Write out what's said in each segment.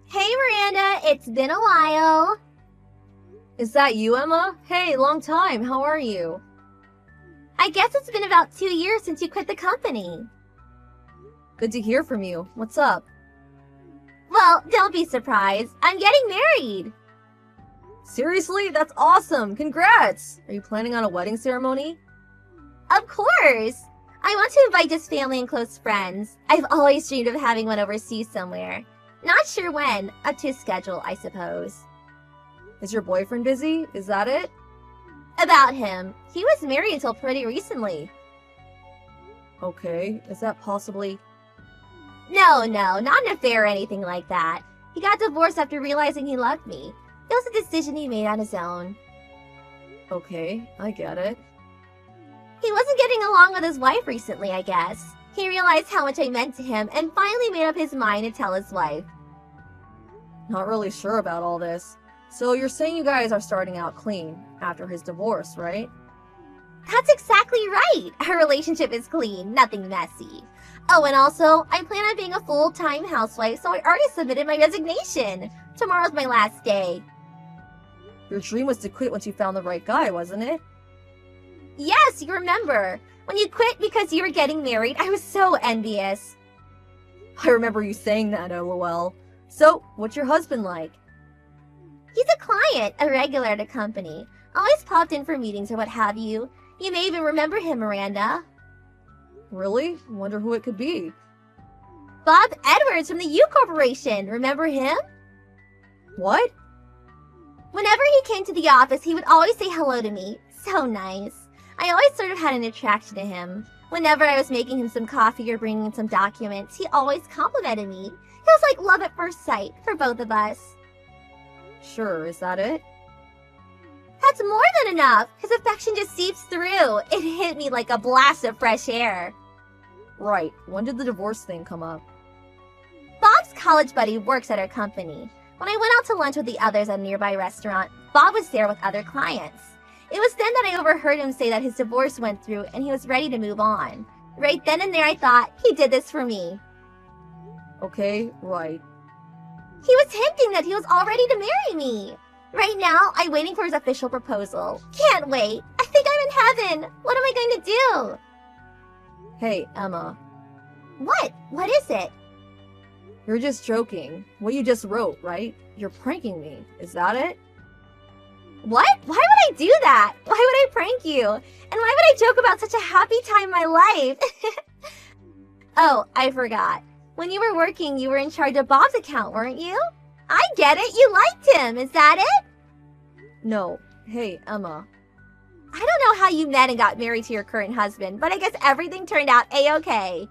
Hey Miranda, it's been a while. Is that you, Emma? Hey, long time. How are you? I guess it's been about 2 years since you quit the company. Good to hear from you. What's up? Well, don't be surprised. I'm getting married. Seriously? That's awesome. Congrats! Are you planning on a wedding ceremony? Of course. I want to invite just family and close friends. I've always dreamed of having one overseas somewhere. Not sure when. Up to schedule, I suppose. Is your boyfriend busy? Is that it? About him. He was married until pretty recently. Okay. Is that possibly... No, not an affair or anything like that. He got divorced after realizing he loved me. It was a decision he made on his own. Okay, I get it. He wasn't getting along with his wife recently, I guess. He realized how much I meant to him and finally made up his mind to tell his wife. Not really sure about all this. So you're saying you guys are starting out clean after his divorce, right? That's exactly right. Our relationship is clean, nothing messy. Oh, and also, I plan on being a full-time housewife, so I already submitted my resignation. Tomorrow's my last day. Your dream was to quit once you found the right guy, wasn't it? Yes, you remember. When you quit because you were getting married, I was so envious. I remember you saying that, lol. So, what's your husband like? He's a client, a regular at a company. Always popped in for meetings or what have you. You may even remember him, Miranda. Really? Wonder who it could be. Bob Edwards from the U Corporation. Remember him? What? Whenever he came to the office, he would always say hello to me. So nice. I always sort of had an attraction to him. Whenever I was making him some coffee or bringing him some documents, he always complimented me. It was like love at first sight for both of us. Sure, is that it? That's more than enough. His affection just seeps through. It hit me like a blast of fresh air. Right. When did the divorce thing come up? Bob's college buddy works at our company. When I went out to lunch with the others at a nearby restaurant, Bob was there with other clients. It was then that I overheard him say that his divorce went through and he was ready to move on. Right then and there I thought, he did this for me. Okay, right. He was hinting that he was all ready to marry me. Right now, I'm waiting for his official proposal. Can't wait. I think I'm in heaven. What am I going to do? Hey, Emma. What? What is it? You're just joking. What you just wrote, right? You're pranking me. Is that it? What? Why would I do that? Why would I prank you? And why would I joke about such a happy time in my life? Oh, I forgot. When you were working, you were in charge of Bob's account, weren't you? I get it. You liked him. Is that it? No. Hey, Emma. I don't know how you met and got married to your current husband, but I guess everything turned out A-okay.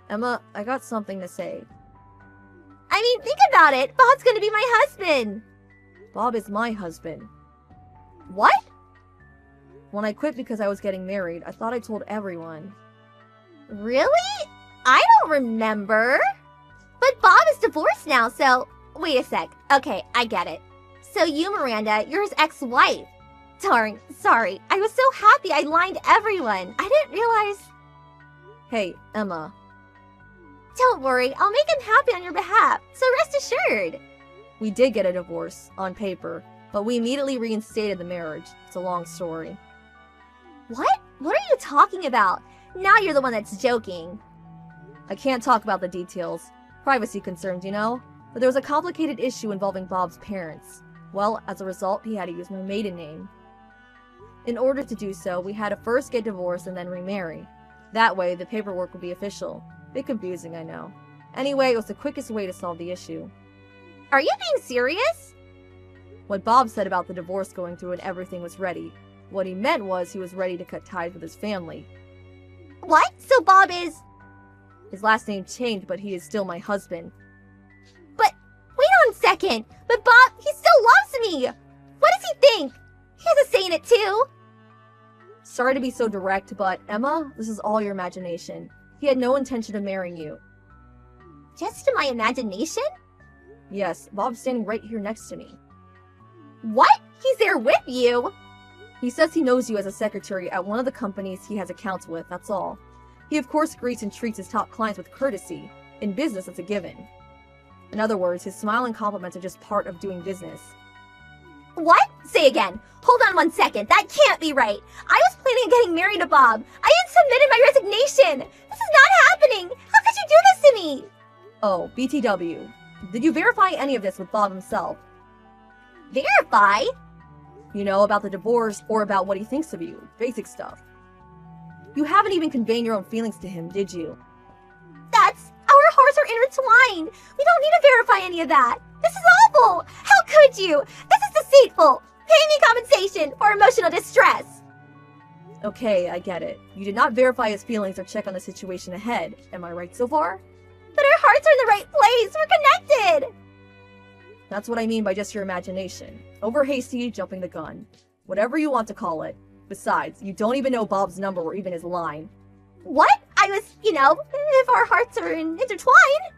Emma, I got something to say. I mean, think about it. Bob's gonna be my husband. Bob is my husband. What? When I quit because I was getting married, I thought I told everyone. Really? I don't remember. But Bob is divorced now, so... Wait a sec. Okay, I get it. So you, Miranda, you're his ex-wife. Darn, sorry. I was so happy I lied to everyone. I didn't realize... Hey, Emma. Don't worry, I'll make him happy on your behalf, so rest assured. We did get a divorce, on paper, but we immediately reinstated the marriage. It's a long story. What? What are you talking about? Now you're the one that's joking. I can't talk about the details. Privacy concerns, you know? But there was a complicated issue involving Bob's parents. Well, as a result, he had to use my maiden name. In order to do so, we had to first get divorced and then remarry. That way, the paperwork would be official. Bit confusing, I know. Anyway, it was the quickest way to solve the issue. Are you being serious? What Bob said about the divorce going through and everything was ready. What he meant was he was ready to cut ties with his family. What? So Bob is... His last name changed, but he is still my husband. But, wait on a second. But Bob, he still loves me. What does he think? He has a say in it too. Sorry to be so direct, but Emma, this is all your imagination. He had no intention of marrying you. Just to my imagination? Yes, Bob's standing right here next to me. What? He's there with you? He says he knows you as a secretary at one of the companies he has accounts with, that's all. He of course greets and treats his top clients with courtesy. In business, it's a given. In other words, his smile and compliments are just part of doing business. What? Say again. Hold on 1 second. That can't be right. I was planning on getting married to Bob. I had submitted my resignation. This is not happening. How could you do this to me? Oh, BTW. Did you verify any of this with Bob himself? Verify? You know, about the divorce or about what he thinks of you. Basic stuff. You haven't even conveyed your own feelings to him, did you? Our hearts are intertwined. We don't need to verify any of that. This is awful. How could you? This is deceitful. Pay me compensation for emotional distress. Okay, I get it. You did not verify his feelings or check on the situation ahead. Am I right so far? But our hearts are in the right place. We're connected. That's what I mean by just your imagination. Over hasty, jumping the gun. Whatever you want to call it. Besides, you don't even know Bob's number or even his line. What? I was, if our hearts are intertwined.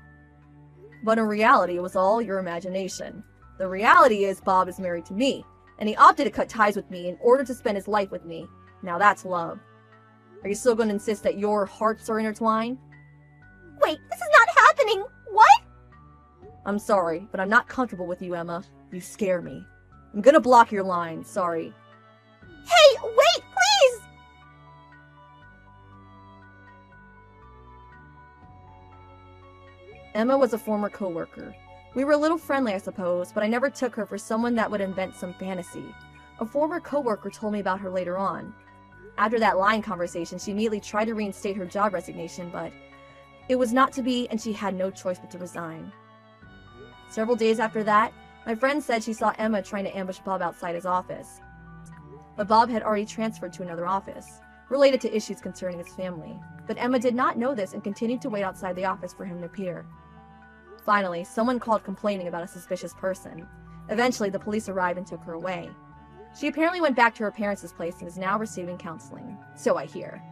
But in reality, it was all your imagination. The reality is Bob is married to me, and he opted to cut ties with me in order to spend his life with me. Now that's love. Are you still going to insist that your hearts are intertwined? Wait, this is not happening. What? I'm sorry, but I'm not comfortable with you, Emma. You scare me. I'm gonna block your line, sorry. Hey, wait, please! Emma was a former coworker. We were a little friendly, I suppose, but I never took her for someone that would invent some fantasy. A former coworker told me about her later on. After that line conversation, she immediately tried to reinstate her job resignation, but it was not to be, and she had no choice but to resign. Several days after that, my friend said she saw Emma trying to ambush Bob outside his office. But Bob had already transferred to another office, related to issues concerning his family. But Emma did not know this and continued to wait outside the office for him to appear. Finally, someone called complaining about a suspicious person. Eventually, the police arrived and took her away. She apparently went back to her parents' place and is now receiving counseling. So I hear.